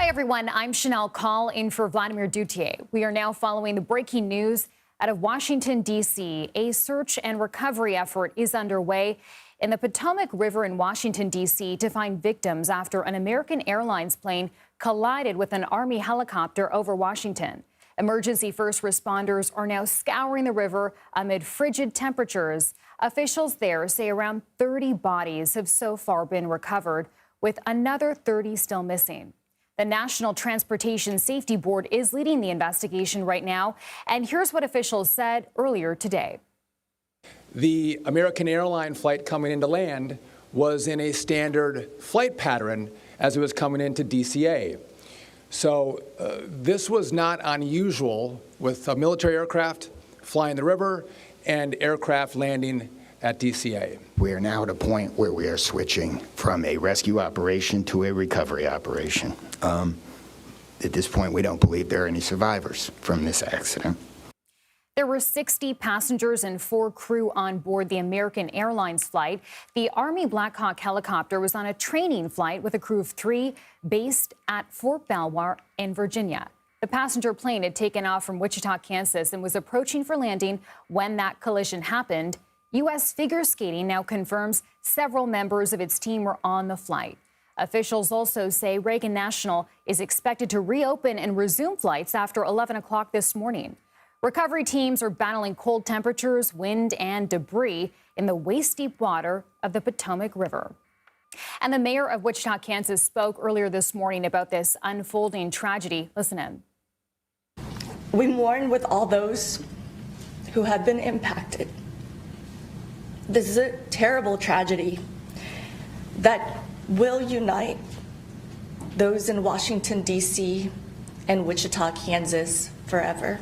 Hi, everyone. I'm Shanelle Kaul in for Vladimir Duthier. We are now following the breaking news out of Washington, D.C. A search and recovery effort is underway in the Potomac River in Washington, D.C. to find victims after an American Airlines plane collided with an Army helicopter over Washington. Emergency first responders are now scouring the river amid frigid temperatures. Officials there say around 30 bodies have so far been recovered, with another 30 still missing. The National Transportation Safety Board is leading the investigation right now, and here's what officials said earlier today. The American Airlines flight coming into land was in a standard flight pattern as it was coming into DCA. So this was not unusual with a military aircraft flying the river and aircraft landing at DCA. We are now at a point where we are switching from a rescue operation to a recovery operation. At this point, we don't believe there are any survivors from this accident. There were 60 passengers and 4 crew on board the American Airlines flight. The Army Black Hawk helicopter was on a training flight with a crew of 3 based at Fort Belvoir in Virginia. The passenger plane had taken off from Wichita, Kansas, and was approaching for landing when that collision happened. U.S. Figure Skating now confirms several members of its team were on the flight. Officials also say Reagan National is expected to reopen and resume flights after 11 o'clock this morning. Recovery teams are battling cold temperatures, wind, and debris in the waist-deep water of the Potomac River. And the mayor of Wichita, Kansas, spoke earlier this morning about this unfolding tragedy. Listen in. We mourn with all those who have been impacted. This is a terrible tragedy that will unite those in Washington, D.C. and Wichita, Kansas forever.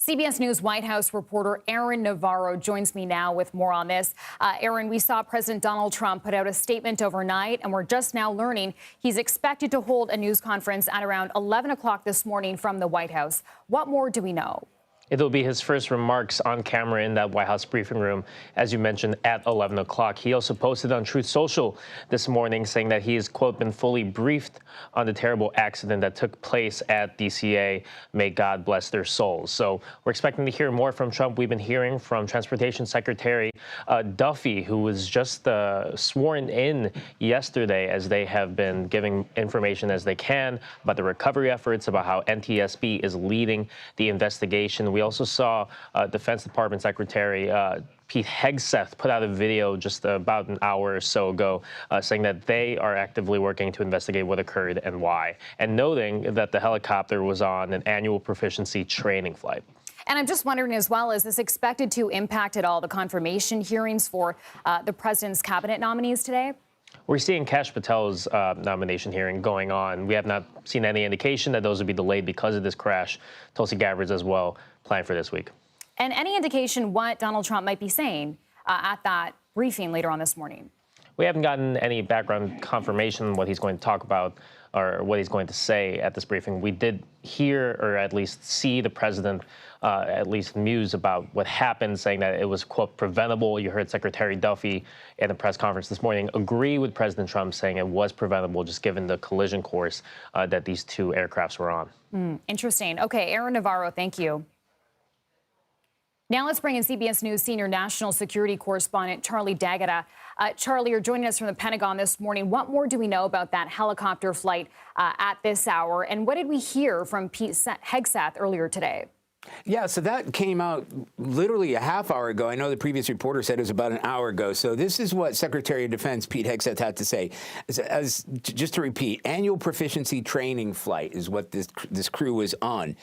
CBS News White House reporter Aaron Navarro joins me now with more on this. Aaron, we saw President Donald Trump put out a statement overnight, and we're just now learning he's expected to hold a news conference at around 11 o'clock this morning from the White House. What more do we know? It'll be his first remarks on camera in that White House briefing room, as you mentioned, at 11 o'clock. He also posted on Truth Social this morning saying that he has, quote, been fully briefed on the terrible accident that took place at DCA. May God bless their souls. So we're expecting to hear more from Trump. We've been hearing from Transportation Secretary Duffy, who was just sworn in yesterday, as they have been giving information as they can about the recovery efforts, about how NTSB is leading the investigation. We also saw Defense Department Secretary Pete Hegseth put out a video just about an hour or so ago saying that they are actively working to investigate what occurred and why, and noting that the helicopter was on an annual proficiency training flight. And I'm just wondering as well, is this expected to impact at all the confirmation hearings for the president's cabinet nominees today? We're seeing Kash Patel's nomination hearing going on. We have not seen any indication that those would be delayed because of this crash. Tulsi Gabbard's as well planned for this week. And any indication what Donald Trump might be saying at that briefing later on this morning? We haven't gotten any background confirmation what he's going to talk about or what he's going to say at this briefing. We did hear, or at least see, the president at least muse about what happened, saying that it was, quote, preventable. You heard Secretary Duffy in a press conference this morning agree with President Trump, saying it was preventable just given the collision course that these 2 aircrafts were on. Interesting. Okay, Aaron Navarro, thank you. Now let's bring in CBS News senior national security correspondent Charlie D'Agata. Charlie, you're joining us from the Pentagon this morning. What more do we know about that helicopter flight at this hour? And what did we hear from Pete Hegseth earlier today? Yeah, so that came out literally a half hour ago. I know the previous reporter said it was about an hour ago. So this is what Secretary of Defense Pete Hegseth had to say. Just to repeat, annual proficiency training flight is what this crew was on.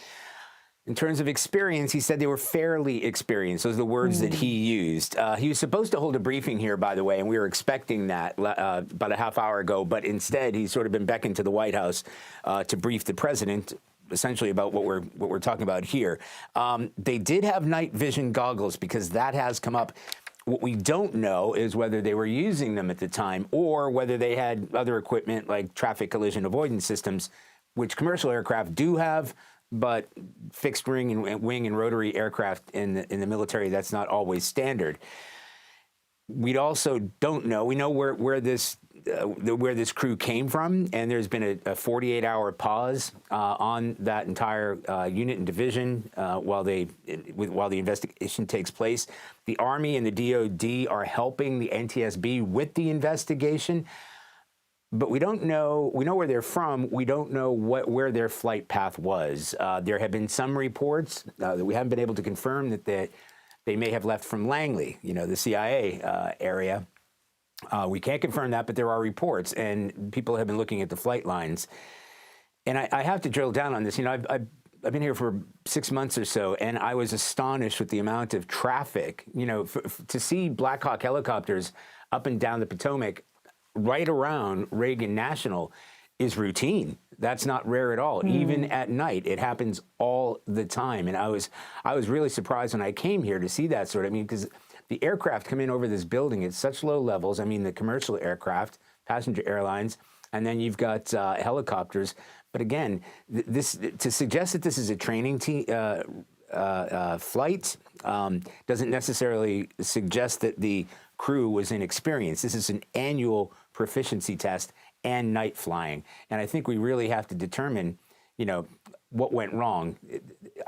In terms of experience, he said they were fairly experienced. Those are the words that he used. He was supposed to hold a briefing here, by the way, and we were expecting that about a half hour ago. But instead, he's sort of been beckoned to the White House to brief the president, essentially about what we're talking about here. They did have night vision goggles because that has come up. What we don't know is whether they were using them at the time or whether they had other equipment like traffic collision avoidance systems, which commercial aircraft do have. But fixed wing and rotary aircraft in the military, that's not always standard. We also don't know. We know where this where this crew came from, and there's been a 48-hour pause on that entire unit and division while the investigation takes place. The Army and the DoD are helping the NTSB with the investigation, but we don't know. We know where they're from. We don't know where their flight path was. There have been some reports that we haven't been able to confirm that they may have left from Langley, the CIA area. We can't confirm that, but there are reports, and people have been looking at the flight lines. And I have to drill down on this. I've been here for 6 months or so, and I was astonished with the amount of traffic. To see Black Hawk helicopters up and down the Potomac right around Reagan National is routine. That's not rare at all. Even at night, it happens all the time. And I was really surprised when I came here to see that because the aircraft come in over this building at such low levels. The commercial aircraft, passenger airlines, and then you've got helicopters. But again, to suggest that this is a training flight doesn't necessarily suggest that the crew was inexperienced. This is an annual proficiency test and night flying. And I think we really have to determine, what went wrong.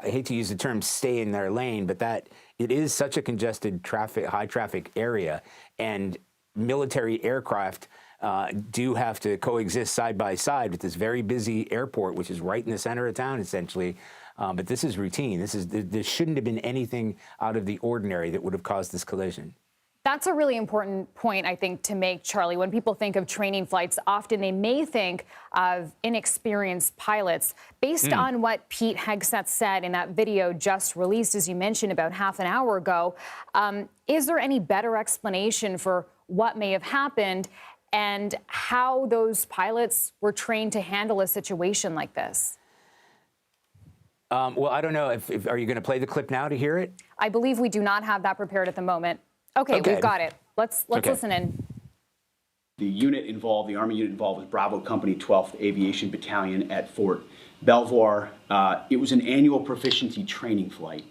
I hate to use the term stay in their lane, but that it is such a congested high traffic area, and military aircraft do have to coexist side by side with this very busy airport, which is right in the center of town, essentially. But this is routine. There shouldn't have been anything out of the ordinary that would have caused this collision. That's a really important point, I think, to make, Charlie. When people think of training flights, often they may think of inexperienced pilots. Based on what Pete Hegseth said in that video just released, as you mentioned, about half an hour ago, is there any better explanation for what may have happened and how those pilots were trained to handle a situation like this? Well, I don't know. Are you going to play the clip now to hear it? I believe we do not have that prepared at the moment. Okay, we've got it. Let's listen in. The unit involved, the Army unit involved, was Bravo Company 12th Aviation Battalion at Fort Belvoir. It was an annual proficiency training flight.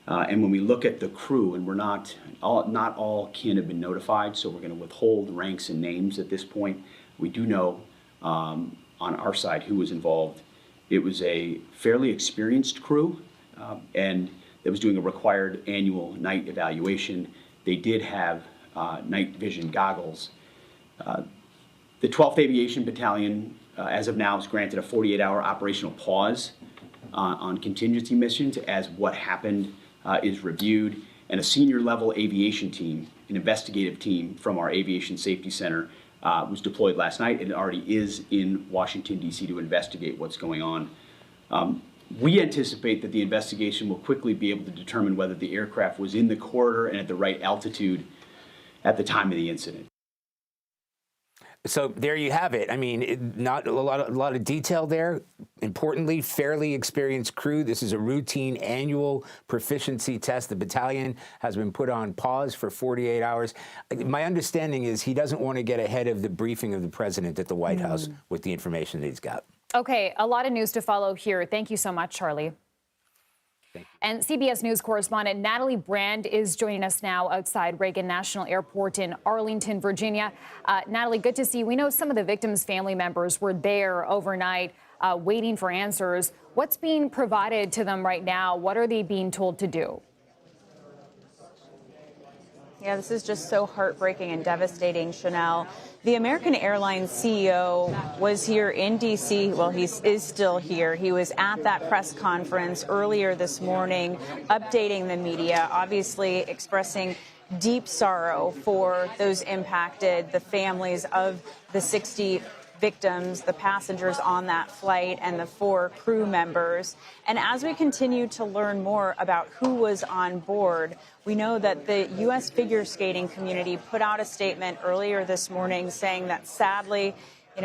And when we look at the crew, and not all kin have been notified, so we're going to withhold ranks and names at this point. We do know on our side who was involved. It was a fairly experienced crew, and that was doing a required annual night evaluation. They did have night vision goggles. The 12th Aviation Battalion, as of now, is granted a 48-hour operational pause on contingency missions as what happened is reviewed, and a senior level aviation team, an investigative team from our Aviation Safety Center, was deployed last night and already is in Washington, D.C. to investigate what's going on. We anticipate that the investigation will quickly be able to determine whether the aircraft was in the corridor and at the right altitude at the time of the incident. So there you have it. Not a lot of detail there. Importantly, fairly experienced crew. This is a routine annual proficiency test. The battalion has been put on pause for 48 hours. My understanding is he doesn't want to get ahead of the briefing of the president at the White House with the information that he's got. Okay, a lot of news to follow here. Thank you so much, Charlie. And CBS News correspondent Natalie Brand is joining us now outside Reagan National Airport in Arlington, Virginia. Natalie, good to see you. We know some of the victims' family members were there overnight waiting for answers. What's being provided to them right now? What are they being told to do? Yeah, this is just so heartbreaking and devastating, Shanelle. The American Airlines CEO was here in D.C. Well, he is still here. He was at that press conference earlier this morning, updating the media, obviously expressing deep sorrow for those impacted, the families of the 60 victims, the passengers on that flight, and the 4 crew members. And as we continue to learn more about who was on board, we know that the U.S. figure skating community put out a statement earlier this morning saying that sadly,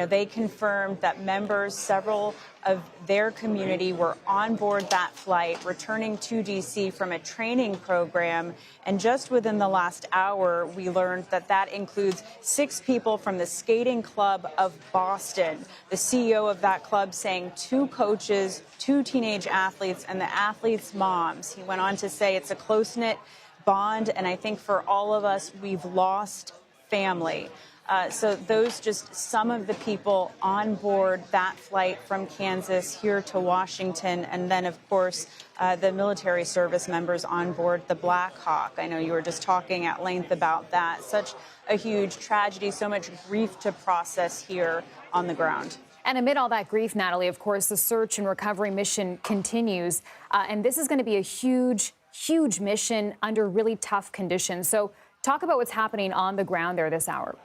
they confirmed that members, several of their community, were on board that flight, returning to D.C. from a training program. And just within the last hour, we learned that that includes 6 people from the Skating Club of Boston. The CEO of that club saying 2 coaches, 2 teenage athletes, and the athletes' moms. He went on to say it's a close-knit bond, and I think for all of us, we've lost family. So those just some of the people on board that flight from Kansas here to Washington. And then, of course, the military service members on board the Black Hawk. I know you were just talking at length about that. Such a huge tragedy, so much grief to process here on the ground. And amid all that grief, Natalie, of course, the search and recovery mission continues. And this is going to be a huge, huge mission under really tough conditions. So talk about what's happening on the ground there this hour.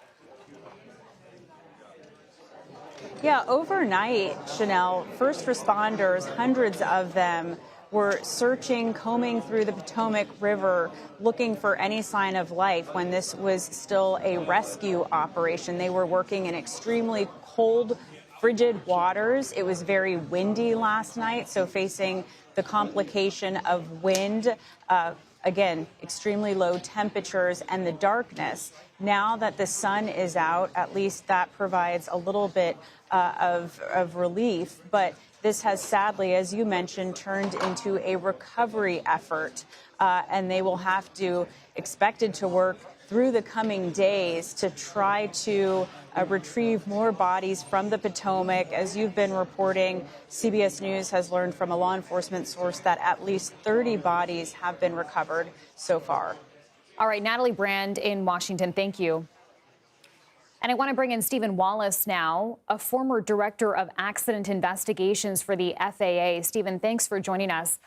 Yeah, overnight, Shanelle, first responders, hundreds of them, were searching, combing through the Potomac River, looking for any sign of life when this was still a rescue operation. They were working in extremely cold, frigid waters. It was very windy last night, so facing the complication of wind, again, extremely low temperatures and the darkness. Now that the sun is out, at least that provides a little bit of relief. But this has sadly, as you mentioned, turned into a recovery effort. And they will have to, expected to work through the coming days to try to retrieve more bodies from the Potomac. As you've been reporting, CBS News has learned from a law enforcement source that at least 30 bodies have been recovered so far. All right, Natalie Brand in Washington, thank you. And I want to bring in Stephen Wallace now, a former director of accident investigations for the FAA. Stephen, thanks for joining us.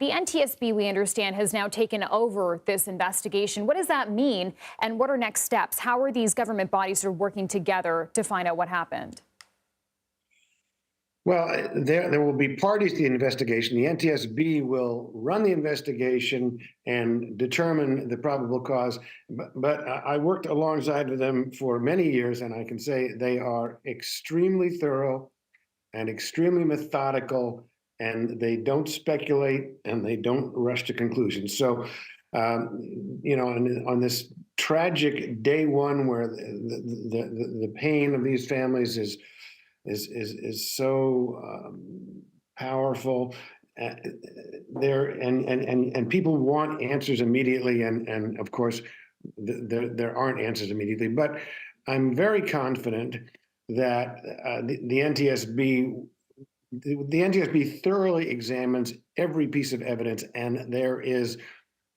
The NTSB, we understand, has now taken over this investigation. What does that mean, and what are next steps? How are these government bodies sort of working together to find out what happened? Well, there will be parties to the investigation. The NTSB will run the investigation and determine the probable cause. But I worked alongside with them for many years, and I can say they are extremely thorough and extremely methodical, and they don't speculate and they don't rush to conclusions. So, on this tragic day one where the pain of these families is so powerful. And people want answers immediately, and of course, there aren't answers immediately. But I'm very confident that the NTSB thoroughly examines every piece of evidence, and there is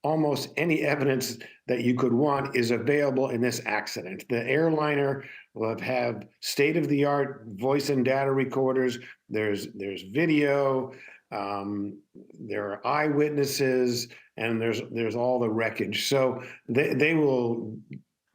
almost any evidence that you could want is available in this accident. The airliner will have state-of-the-art voice and data recorders. There's video. There are eyewitnesses, and there's all the wreckage. So they will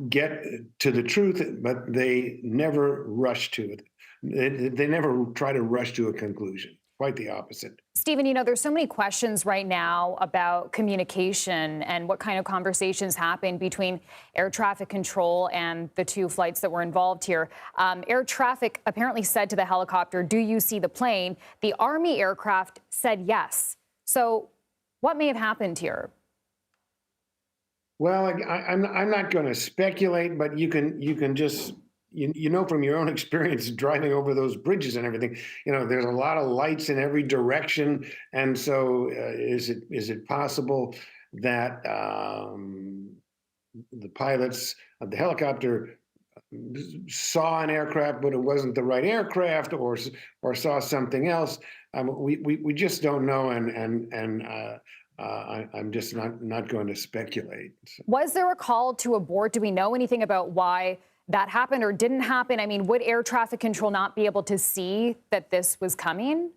get to the truth, but they never rush to it. They never try to rush to a conclusion. Quite the opposite. Stephen, there's so many questions right now about communication and what kind of conversations happen between air traffic control and the two flights that were involved here. Air traffic apparently said to the helicopter, "Do you see the plane?" The Army aircraft said yes. So what may have happened here? Well, I'm not going to speculate, but you can just from your own experience driving over those bridges and everything, there's a lot of lights in every direction. And so is it possible that the pilots of the helicopter saw an aircraft, but it wasn't the right aircraft, or saw something else? We just don't know. And I'm just not going to speculate. Was there a call to abort? Do we know anything about why that happened or didn't happen? I mean, would air traffic control not be able to see that this was coming?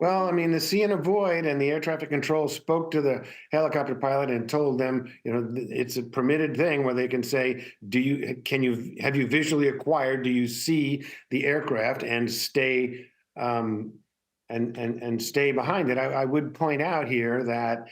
Well, I mean, the see and avoid, and the air traffic control spoke to the helicopter pilot and told them, it's a permitted thing where they can say, have you visually acquired? Do you see the aircraft, and stay and stay behind it? I would point out here that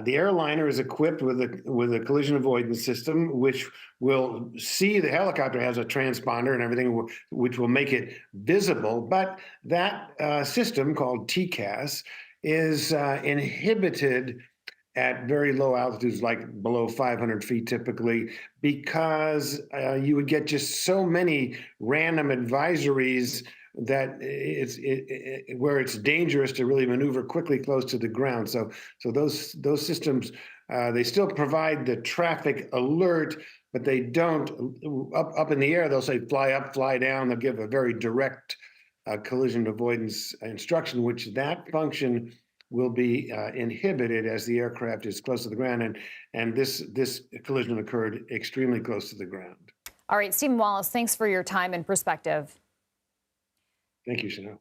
the airliner is equipped with a collision avoidance system, which will see the helicopter has a transponder and everything, which will make it visible. But that system, called TCAS, is inhibited at very low altitudes, like below 500 feet typically, because you would get just so many random advisories that where it's dangerous to really maneuver quickly close to the ground. So those systems, they still provide the traffic alert, but they don't. Up in the air, they'll say fly up, fly down. They'll give a very direct collision avoidance instruction, which that function will be inhibited as the aircraft is close to the ground, and this collision occurred extremely close to the ground. All right, Stephen Wallace, thanks for your time and perspective. Thank you, Shanelle.